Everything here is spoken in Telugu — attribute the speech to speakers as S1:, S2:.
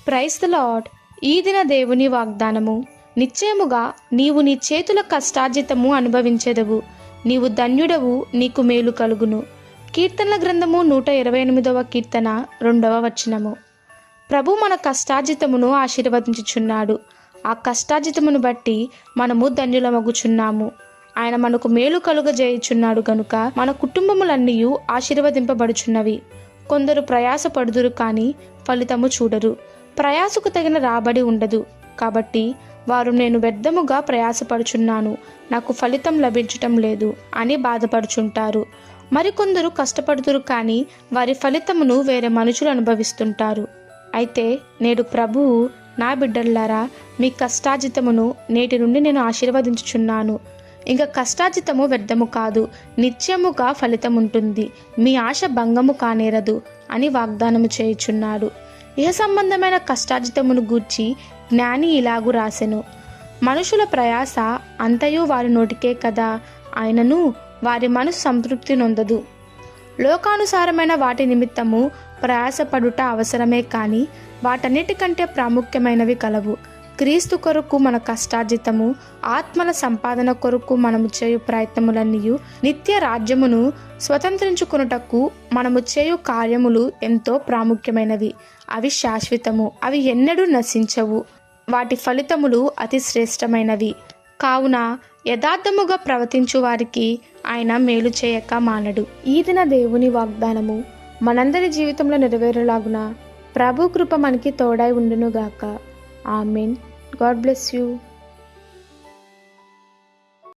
S1: Praise the lord. ఈ దిన దేవుని వాగ్దానము. నిశ్చయముగా నీవు నీ చేతుల కష్టార్జితము అనుభవించెదవు. నీవు ధన్యుడవు, నీకు మేలు కలుగును. కీర్తనల గ్రంథము 128వ కీర్తన 2వ వచనము. ప్రభు మన కష్టార్జితమును ఆశీర్వదించుచున్నాడు. ఆ కష్టార్జితమును బట్టి మనము ధన్యులమగుచున్నాము. ఆయన మనకు మేలు కలుగజేయుచున్నాడు గనుక మన కుటుంబములన్నీ ఆశీర్వదింపబడుచున్నవి. కొందరు ప్రయాసపడుదురు కానీ ఫలితము చూడరు. ప్రయాసకు తగిన రాబడి ఉండదు. కాబట్టి వారు నేను వ్యర్థముగా ప్రయాసపడుచున్నాను, నాకు ఫలితం లభించటం లేదు అని బాధపడుచుంటారు. మరికొందరు కష్టపడుతురు కానీ వారి ఫలితమును వేరే మనుషులు అనుభవిస్తుంటారు. అయితే నేడు ప్రభువు, నా బిడ్డలారా, మీ కష్టార్జితమును నేటి నుండి నేను ఆశీర్వదించుచున్నాను. ఇంకా కష్టార్జితము వ్యర్థము కాదు, నిత్యముగా ఫలితం ఉంటుంది. మీ ఆశ భంగము కానేరదు అని వాగ్దానము చేయుచున్నాడు. ఇహ సంబంధమైన కష్టార్జితమును గూర్చి జ్ఞాని ఇలాగు రాసెను. మనుషుల ప్రయాస అంతయు వారి నోటికే కదా, ఆయనను వారి మనసు సంతృప్తి నొందదు. లోకానుసారమైన వాటి నిమిత్తము ప్రయాసపడుట అవసరమే కానీ వాటన్నిటికంటే ప్రాముఖ్యమైనవి కలవు. క్రీస్తు కొరకు మన కష్టార్జితము, ఆత్మల సంపాదన కొరకు మనము చేయు ప్రయత్నములన్నీ, నిత్య రాజ్యమును స్వతంత్రించుకొనుటకు మనము చేయు కార్యములు ఎంతో ప్రాముఖ్యమైనవి. అవి శాశ్వతము, అవి ఎన్నడూ నశించవు. వాటి ఫలితములు అతి శ్రేష్టమైనవి. కావున యథార్థముగా ప్రవర్తించు వారికి ఆయన మేలు చేయక మానడు. ఈ దిన దేవుని వాగ్దానము మనందరి జీవితంలో నెరవేరులాగున ప్రభు కృప మనకి తోడై ఉండునుగాక. ఆమెన్. God bless you.